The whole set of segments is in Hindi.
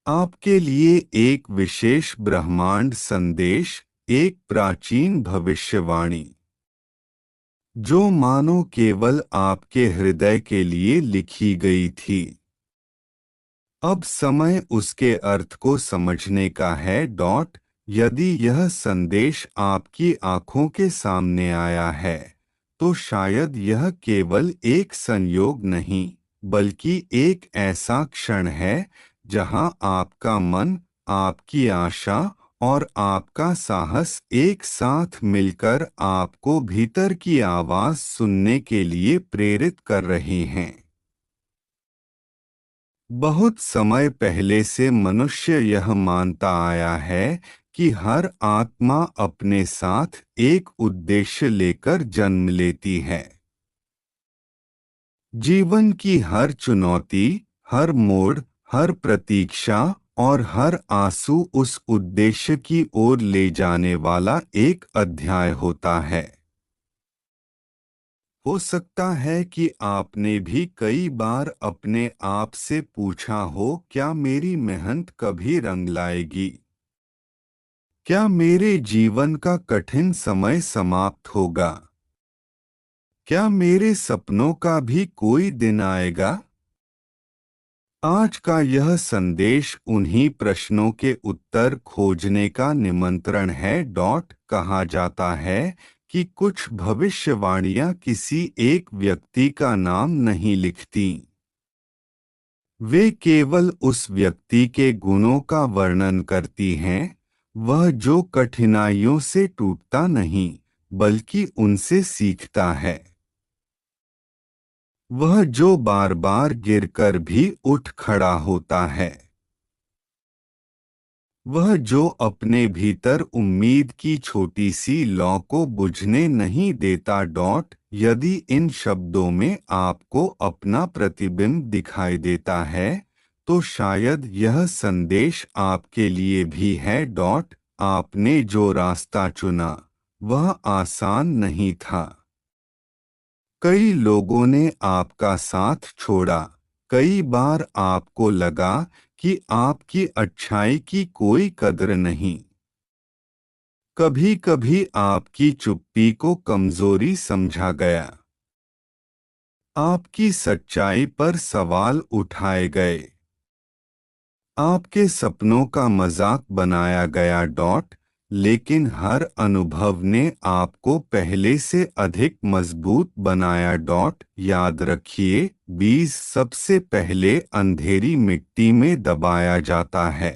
आपके लिए एक विशेष ब्रह्मांड संदेश, एक प्राचीन भविष्यवाणी जो मानो केवल आपके हृदय के लिए लिखी गई थी। अब समय उसके अर्थ को समझने का है। यदि यह संदेश आपकी आंखों के सामने आया है तो शायद यह केवल एक संयोग नहीं बल्कि एक ऐसा क्षण है जहां आपका मन, आपकी आशा और आपका साहस एक साथ मिलकर आपको भीतर की आवाज सुनने के लिए प्रेरित कर रहे हैं। बहुत समय पहले से मनुष्य यह मानता आया है कि हर आत्मा अपने साथ एक उद्देश्य लेकर जन्म लेती है। जीवन की हर चुनौती, हर मोड़, हर प्रतीक्षा और हर आंसू उस उद्देश्य की ओर ले जाने वाला एक अध्याय होता है। हो सकता है कि आपने भी कई बार अपने आप से पूछा हो, क्या मेरी मेहनत कभी रंग लाएगी? क्या मेरे जीवन का कठिन समय समाप्त होगा? क्या मेरे सपनों का भी कोई दिन आएगा? आज का यह संदेश उन्हीं प्रश्नों के उत्तर खोजने का निमंत्रण है। कहा जाता है कि कुछ भविष्यवाणियां किसी एक व्यक्ति का नाम नहीं लिखती, वे केवल उस व्यक्ति के गुणों का वर्णन करती हैं, वह जो कठिनाइयों से टूटता नहीं बल्कि उनसे सीखता है, वह जो बार बार गिरकर भी उठ खड़ा होता है, वह जो अपने भीतर उम्मीद की छोटी सी लौ को बुझने नहीं देता। यदि इन शब्दों में आपको अपना प्रतिबिंब दिखाई देता है तो शायद यह संदेश आपके लिए भी है। आपने जो रास्ता चुना वह आसान नहीं था। कई लोगों ने आपका साथ छोड़ा, कई बार आपको लगा कि आपकी अच्छाई की कोई कद्र नहीं। कभी कभी आपकी चुप्पी को कमजोरी समझा गया, आपकी सच्चाई पर सवाल उठाए गए, आपके सपनों का मजाक बनाया गया। लेकिन हर अनुभव ने आपको पहले से अधिक मजबूत बनाया। याद रखिए, बीज सबसे पहले अंधेरी मिट्टी में दबाया जाता है,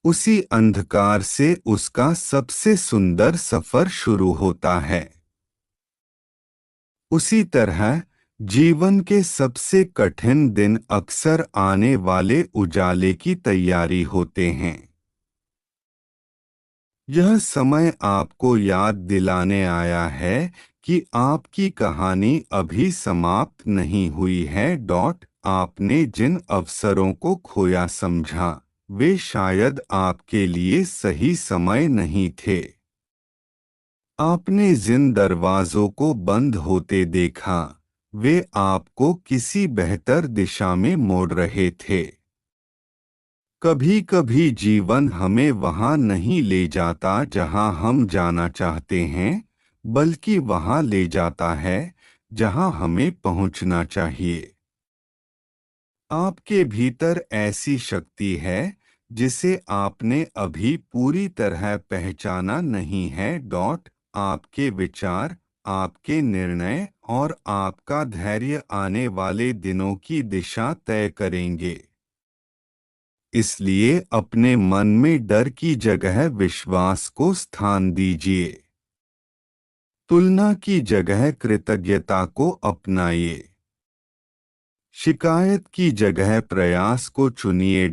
उसी अंधकार से उसका सबसे सुंदर सफर शुरू होता है। उसी तरह जीवन के सबसे कठिन दिन अक्सर आने वाले उजाले की तैयारी होते हैं। यह समय आपको याद दिलाने आया है कि आपकी कहानी अभी समाप्त नहीं हुई है। आपने जिन अवसरों को खोया समझा वे शायद आपके लिए सही समय नहीं थे। आपने जिन दरवाजों को बंद होते देखा वे आपको किसी बेहतर दिशा में मोड़ रहे थे। कभी कभी जीवन हमें वहां नहीं ले जाता जहां हम जाना चाहते हैं, बल्कि वहां ले जाता है जहां हमें पहुंचना चाहिए। आपके भीतर ऐसी शक्ति है जिसे आपने अभी पूरी तरह पहचाना नहीं है। आपके विचार, आपके निर्णय और आपका धैर्य आने वाले दिनों की दिशा तय करेंगे। इसलिए अपने मन में डर की जगह विश्वास को स्थान दीजिए। तुलना की जगह कृतज्ञता को अपनाइए। शिकायत की जगह प्रयास को चुनिए।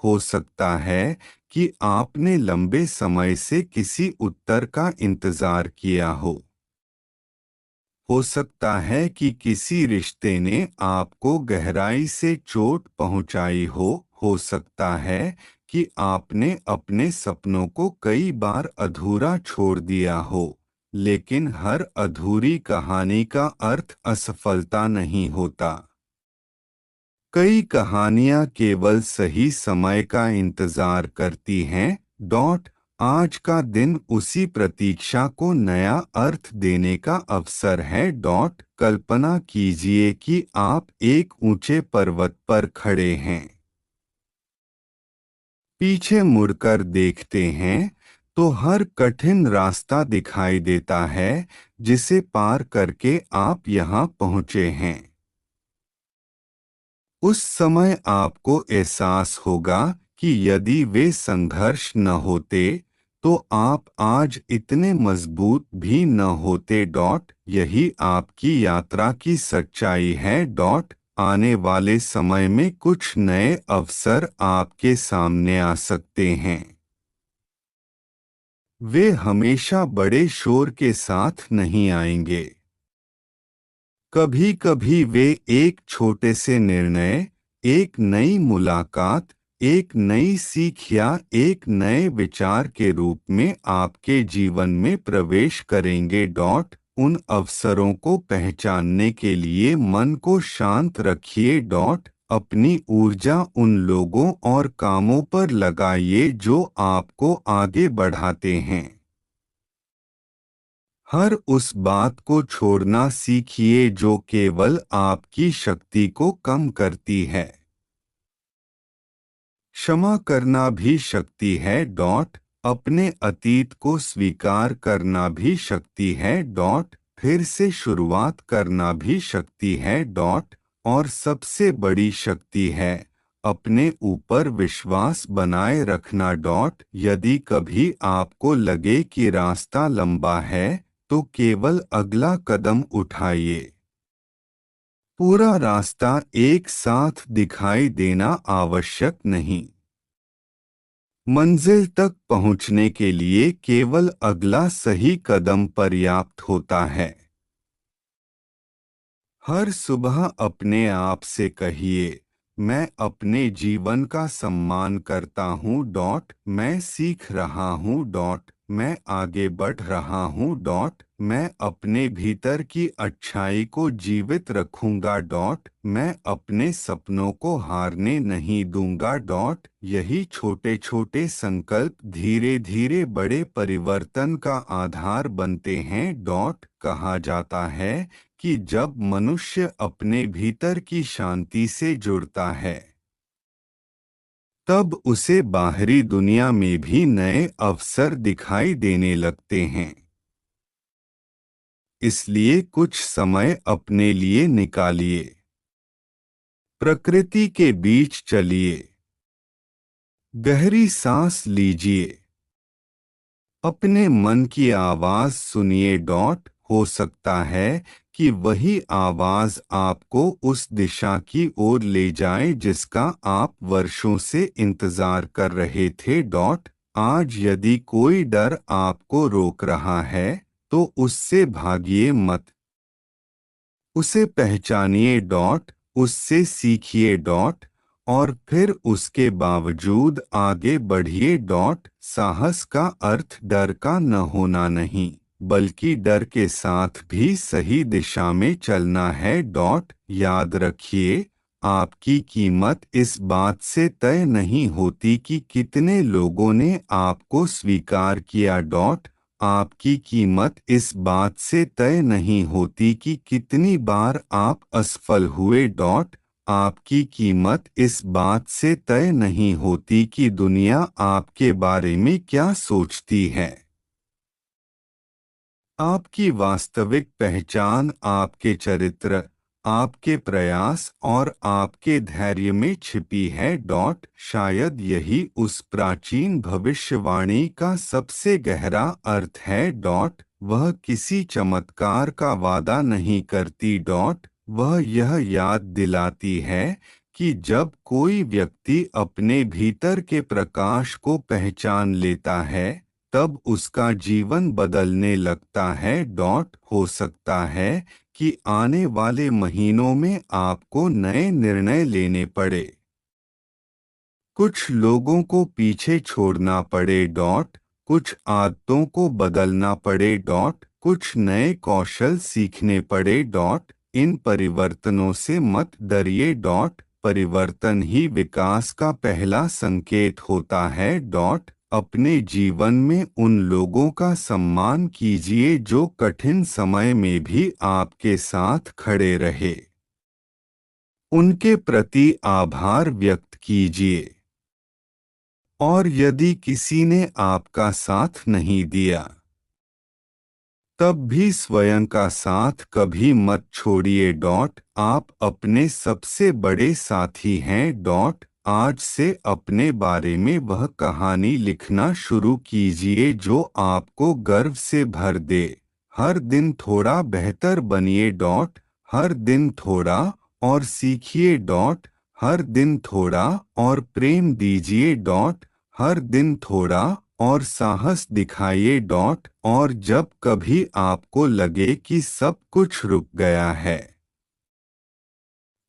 हो सकता है कि आपने लंबे समय से किसी उत्तर का इंतजार किया हो सकता है कि किसी रिश्ते ने आपको गहराई से चोट पहुंचाई हो सकता है कि आपने अपने सपनों को कई बार अधूरा छोड़ दिया हो, लेकिन हर अधूरी कहानी का अर्थ असफलता नहीं होता। कई कहानियां केवल सही समय का इंतजार करती हैं। आज का दिन उसी प्रतीक्षा को नया अर्थ देने का अवसर है। कल्पना कीजिए कि आप एक ऊंचे पर्वत पर खड़े हैं। पीछे मुड़कर देखते हैं तो हर कठिन रास्ता दिखाई देता है जिसे पार करके आप यहाँ पहुँचे हैं। उस समय आपको एहसास होगा कि यदि वे संघर्ष न होते तो आप आज इतने मजबूत भी न होते। यही आपकी यात्रा की सच्चाई है। आने वाले समय में कुछ नए अवसर आपके सामने आ सकते हैं। वे हमेशा बड़े शोर के साथ नहीं आएंगे। कभी कभी वे एक छोटे से निर्णय, एक नई मुलाकात, एक नई सीख या एक नए विचार के रूप में आपके जीवन में प्रवेश करेंगे। उन अवसरों को पहचानने के लिए मन को शांत रखिए। अपनी ऊर्जा उन लोगों और कामों पर लगाइए जो आपको आगे बढ़ाते हैं। हर उस बात को छोड़ना सीखिए जो केवल आपकी शक्ति को कम करती है। क्षमा करना भी शक्ति है। अपने अतीत को स्वीकार करना भी शक्ति है। फिर से शुरुआत करना भी शक्ति है। और सबसे बड़ी शक्ति है अपने ऊपर विश्वास बनाए रखना। यदि कभी आपको लगे कि रास्ता लंबा है तो केवल अगला कदम उठाइए। पूरा रास्ता एक साथ दिखाई देना आवश्यक नहीं। मंजिल तक पहुंचने के लिए केवल अगला सही कदम पर्याप्त होता है। हर सुबह अपने आप से कहिए, मैं अपने जीवन का सम्मान करता हूँ। मैं सीख रहा हूँ। मैं आगे बढ़ रहा हूँ। मैं अपने भीतर की अच्छाई को जीवित रखूंगा। मैं अपने सपनों को हारने नहीं दूंगा। यही छोटे छोटे संकल्प धीरे धीरे बड़े परिवर्तन का आधार बनते हैं। कहा जाता है कि जब मनुष्य अपने भीतर की शांति से जुड़ता है तब उसे बाहरी दुनिया में भी नए अवसर दिखाई देने लगते हैं। इसलिए कुछ समय अपने लिए निकालिए। प्रकृति के बीच चलिए। गहरी सांस लीजिए। अपने मन की आवाज सुनिए। हो सकता है कि वही आवाज आपको उस दिशा की ओर ले जाए जिसका आप वर्षों से इंतजार कर रहे थे। आज यदि कोई डर आपको रोक रहा है तो उससे भागिए मत। उसे पहचानिए। उससे सीखिए। और फिर उसके बावजूद आगे बढ़िए। साहस का अर्थ डर का न होना नहीं बल्कि डर के साथ भी सही दिशा में चलना है। याद रखिए, आपकी कीमत इस बात से तय नहीं होती कि कितने लोगों ने आपको स्वीकार किया। आपकी कीमत इस बात से तय नहीं होती कि कितनी बार आप असफल हुए। आपकी कीमत इस बात से तय नहीं होती कि दुनिया आपके बारे में क्या सोचती है। आपकी वास्तविक पहचान आपके चरित्र, आपके प्रयास और आपके धैर्य में छिपी है। शायद यही उस प्राचीन भविष्यवाणी का सबसे गहरा अर्थ है। वह किसी चमत्कार का वादा नहीं करती। वह यह याद दिलाती है कि जब कोई व्यक्ति अपने भीतर के प्रकाश को पहचान लेता है तब उसका जीवन बदलने लगता है। हो सकता है कि आने वाले महीनों में आपको नए निर्णय लेने पड़े। कुछ लोगों को पीछे छोड़ना पड़े। कुछ आदतों को बदलना पड़े। कुछ नए कौशल सीखने पड़े। इन परिवर्तनों से मत डरिए। परिवर्तन ही विकास का पहला संकेत होता है। अपने जीवन में उन लोगों का सम्मान कीजिए जो कठिन समय में भी आपके साथ खड़े रहे। उनके प्रति आभार व्यक्त कीजिए। और यदि किसी ने आपका साथ नहीं दिया, तब भी स्वयं का साथ कभी मत छोड़िए। आप अपने सबसे बड़े साथी हैं। आज से अपने बारे में वह कहानी लिखना शुरू कीजिए जो आपको गर्व से भर दे। हर दिन थोड़ा बेहतर बनिए। हर दिन थोड़ा और सीखिए। हर दिन थोड़ा और प्रेम दीजिए। हर दिन थोड़ा और साहस दिखाइए। और जब कभी आपको लगे कि सब कुछ रुक गया है,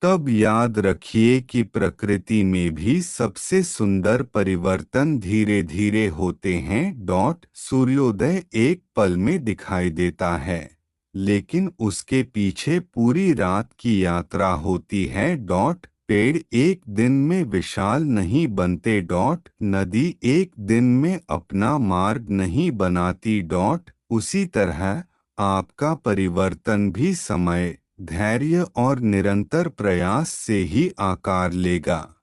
तब याद रखिए कि प्रकृति में भी सबसे सुंदर परिवर्तन धीरे धीरे होते हैं। सूर्योदय एक पल में दिखाई देता है, लेकिन उसके पीछे पूरी रात की यात्रा होती है। पेड़ एक दिन में विशाल नहीं बनते। नदी एक दिन में अपना मार्ग नहीं बनाती। उसी तरह आपका परिवर्तन भी समय, धैर्य और निरंतर प्रयास से ही आकार लेगा।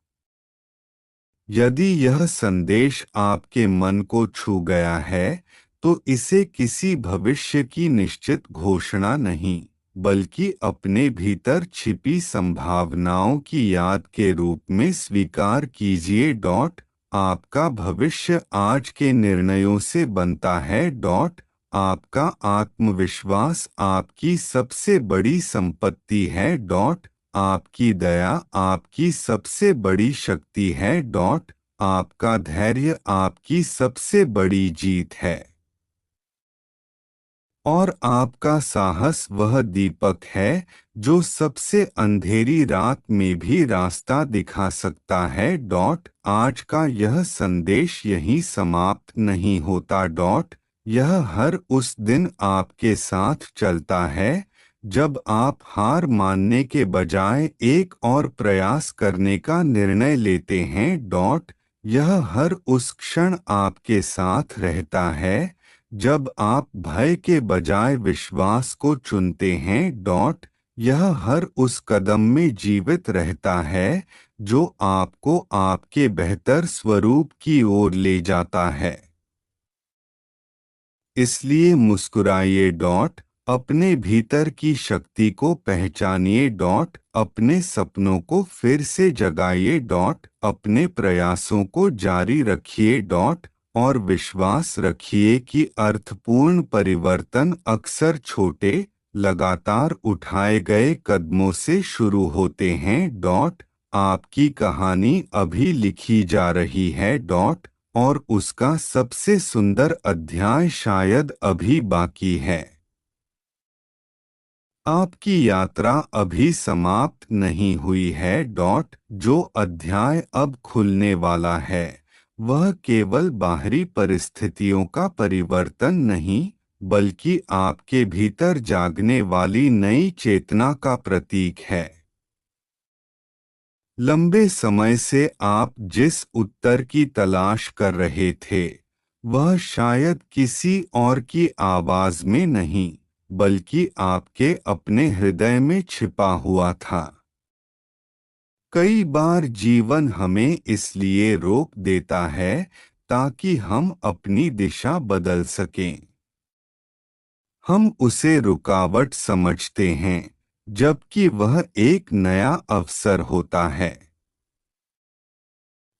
यदि यह संदेश आपके मन को छू गया है, तो इसे किसी भविष्य की निश्चित घोषणा नहीं, बल्कि अपने भीतर छिपी संभावनाओं की याद के रूप में स्वीकार कीजिए। आपका भविष्य आज के निर्णयों से बनता है। आपका आत्मविश्वास आपकी सबसे बड़ी संपत्ति है। आपकी दया आपकी सबसे बड़ी शक्ति है। आपका धैर्य आपकी सबसे बड़ी जीत है। और आपका साहस वह दीपक है जो सबसे अंधेरी रात में भी रास्ता दिखा सकता है। आज का यह संदेश यहीं समाप्त नहीं होता। यह हर उस दिन आपके साथ चलता है जब आप हार मानने के बजाय एक और प्रयास करने का निर्णय लेते हैं। यह हर उस क्षण आपके साथ रहता है जब आप भय के बजाय विश्वास को चुनते हैं। यह हर उस कदम में जीवित रहता है जो आपको आपके बेहतर स्वरूप की ओर ले जाता है। इसलिए मुस्कुराइए। अपने भीतर की शक्ति को पहचानिए। अपने सपनों को फिर से जगाइए। अपने प्रयासों को जारी रखिए। और विश्वास रखिए कि अर्थपूर्ण परिवर्तन अक्सर छोटे, लगातार उठाए गए कदमों से शुरू होते हैं। आपकी कहानी अभी लिखी जा रही है। और उसका सबसे सुंदर अध्याय शायद अभी बाकी है। आपकी यात्रा अभी समाप्त नहीं हुई है। जो अध्याय अब खुलने वाला है, वह केवल बाहरी परिस्थितियों का परिवर्तन नहीं, बल्कि आपके भीतर जागने वाली नई चेतना का प्रतीक है। लंबे समय से आप जिस उत्तर की तलाश कर रहे थे, वह शायद किसी और की आवाज में नहीं, बल्कि आपके अपने हृदय में छिपा हुआ था। कई बार जीवन हमें इसलिए रोक देता है ताकि हम अपनी दिशा बदल सकें। हम उसे रुकावट समझते हैं, जबकि वह एक नया अवसर होता है।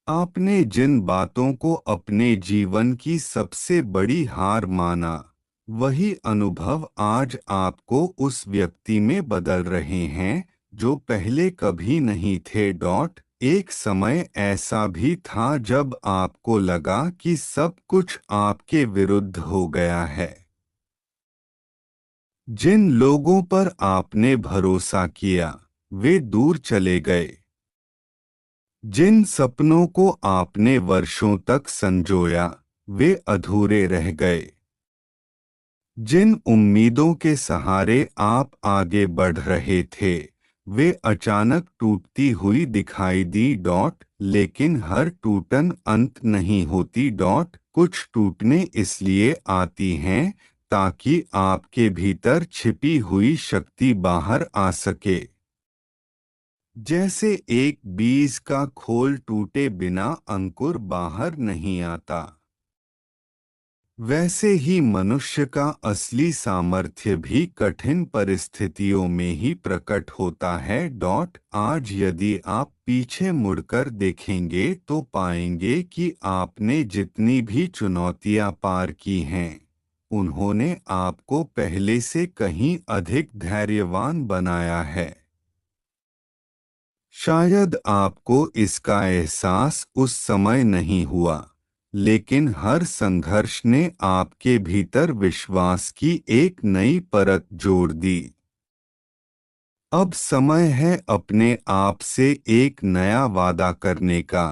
आपने जिन बातों को अपने जीवन की सबसे बड़ी हार माना, वही अनुभव आज आपको उस व्यक्ति में बदल रहे हैं जो पहले कभी नहीं थे। एक समय ऐसा भी था जब आपको लगा कि सब कुछ आपके विरुद्ध हो गया है। जिन लोगों पर आपने भरोसा किया, वे दूर चले गए। जिन सपनों को आपने वर्षों तक संजोया, वे अधूरे रह गए। जिन उम्मीदों के सहारे आप आगे बढ़ रहे थे, वे अचानक टूटती हुई दिखाई दी डॉट, लेकिन हर टूटन अंत नहीं होती डॉट। कुछ टूटने इसलिए आती हैं ताकि आपके भीतर छिपी हुई शक्ति बाहर आ सके। जैसे एक बीज का खोल टूटे बिना अंकुर बाहर नहीं आता, वैसे ही मनुष्य का असली सामर्थ्य भी कठिन परिस्थितियों में ही प्रकट होता है डॉट। आज यदि आप पीछे मुड़कर देखेंगे तो पाएंगे कि आपने जितनी भी चुनौतियां पार की हैं, उन्होंने आपको पहले से कहीं अधिक धैर्यवान बनाया है। शायद आपको इसका एहसास उस समय नहीं हुआ, लेकिन हर संघर्ष ने आपके भीतर विश्वास की एक नई परत जोड़ दी। अब समय है अपने आप से एक नया वादा करने का।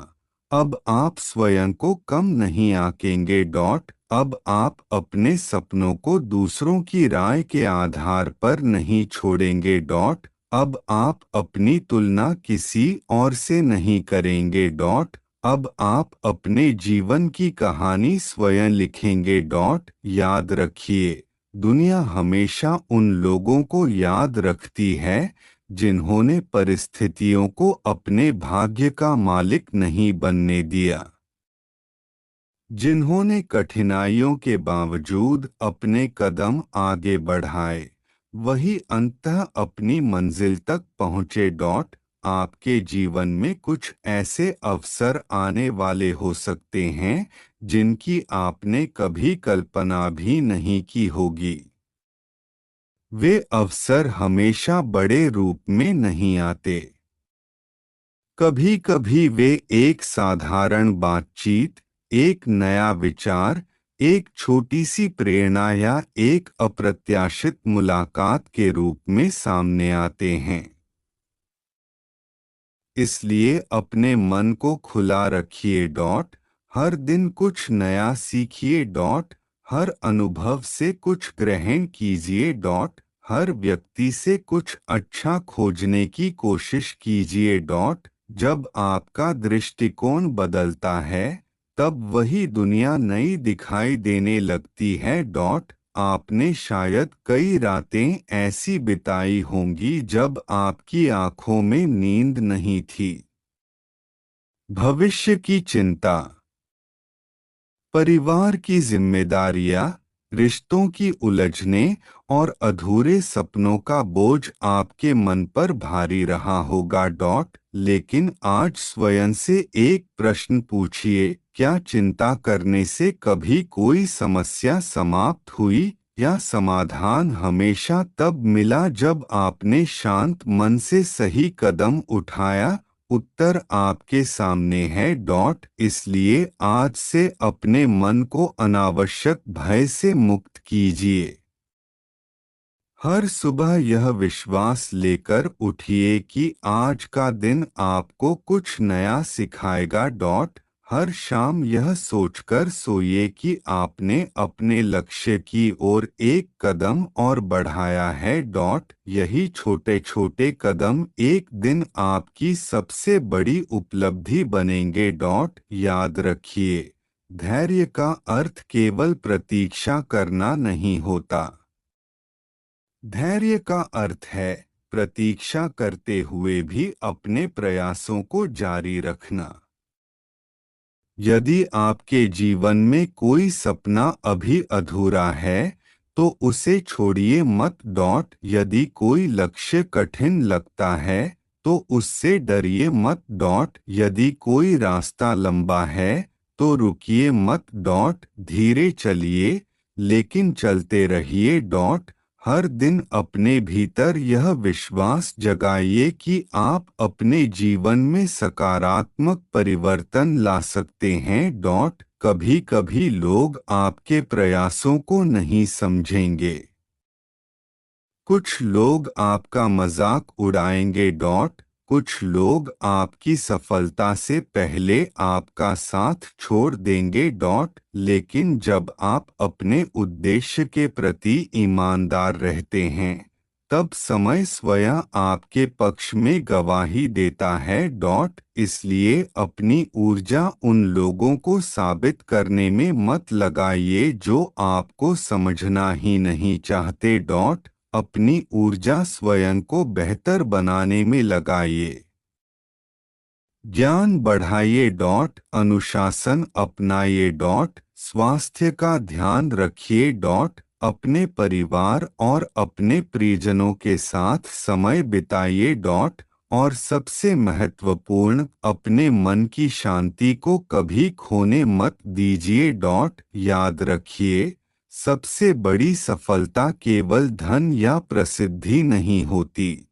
अब आप स्वयं को कम नहीं आंकेंगे डॉट। अब आप अपने सपनों को दूसरों की राय के आधार पर नहीं छोड़ेंगे डॉट। अब आप अपनी तुलना किसी और से नहीं करेंगे डॉट। अब आप अपने जीवन की कहानी स्वयं लिखेंगे डॉट। याद रखिए, दुनिया हमेशा उन लोगों को याद रखती है जिन्होंने परिस्थितियों को अपने भाग्य का मालिक नहीं बनने दिया, जिन्होंने कठिनाइयों के बावजूद अपने कदम आगे बढ़ाए, वही अंततः अपनी मंजिल तक पहुँचे डॉट। आपके जीवन में कुछ ऐसे अवसर आने वाले हो सकते हैं जिनकी आपने कभी कल्पना भी नहीं की होगी। वे अवसर हमेशा बड़े रूप में नहीं आते। कभी कभी वे एक साधारण बातचीत, एक नया विचार, एक छोटी सी प्रेरणा या एक अप्रत्याशित मुलाकात के रूप में सामने आते हैं। इसलिए अपने मन को खुला रखिए डॉट। हर दिन कुछ नया सीखिए डॉट। हर अनुभव से कुछ ग्रहण कीजिए डॉट। हर व्यक्ति से कुछ अच्छा खोजने की कोशिश कीजिए डॉट। जब आपका दृष्टिकोण बदलता है, तब वही दुनिया नई दिखाई देने लगती है डॉट। आपने शायद कई रातें ऐसी बिताई होंगी जब आपकी आंखों में नींद नहीं थी। भविष्य की चिंता, परिवार की जिम्मेदारियां, रिश्तों की उलझने और अधूरे सपनों का बोझ आपके मन पर भारी रहा होगा डॉट। लेकिन आज स्वयं से एक प्रश्न पूछिए, क्या चिंता करने से कभी कोई समस्या समाप्त हुई, या समाधान हमेशा तब मिला जब आपने शांत मन से सही कदम उठाया? उत्तर आपके सामने है डॉट। इसलिए आज से अपने मन को अनावश्यक भय से मुक्त कीजिए। हर सुबह यह विश्वास लेकर उठिए कि आज का दिन आपको कुछ नया सिखाएगा डॉट। हर शाम यह सोचकर सोइए कि आपने अपने लक्ष्य की ओर एक कदम और बढ़ाया है डॉट। यही छोटे छोटे कदम एक दिन आपकी सबसे बड़ी उपलब्धि बनेंगे डॉट। याद रखिए, धैर्य का अर्थ केवल प्रतीक्षा करना नहीं होता। धैर्य का अर्थ है प्रतीक्षा करते हुए भी अपने प्रयासों को जारी रखना। यदि आपके जीवन में कोई सपना अभी अधूरा है, तो उसे छोड़िए मत डॉट। यदि कोई लक्ष्य कठिन लगता है, तो उससे डरिए मत डॉट। यदि कोई रास्ता लंबा है, तो रुकिए मत डॉट। धीरे चलिए, लेकिन चलते रहिए डॉट। हर दिन अपने भीतर यह विश्वास जगाइए कि आप अपने जीवन में सकारात्मक परिवर्तन ला सकते हैं डॉट। कभी कभी लोग आपके प्रयासों को नहीं समझेंगे। कुछ लोग आपका मजाक उड़ाएंगे डॉट। कुछ लोग आपकी सफलता से पहले आपका साथ छोड़ देंगे डॉट। लेकिन जब आप अपने उद्देश्य के प्रति ईमानदार रहते हैं, तब समय स्वयं आपके पक्ष में गवाही देता है। इसलिए अपनी ऊर्जा उन लोगों को साबित करने में मत लगाइए जो आपको समझना ही नहीं चाहते। अपनी ऊर्जा स्वयं को बेहतर बनाने में लगाइए। ज्ञान बढ़ाइए। अनुशासन अपनाइए। स्वास्थ्य का ध्यान रखिए। अपने परिवार और अपने परिजनों के साथ समय बिताइए। और सबसे महत्वपूर्ण, अपने मन की शांति को कभी खोने मत दीजिए। याद रखिए, सबसे बड़ी सफलता केवल धन या प्रसिद्धि नहीं होती।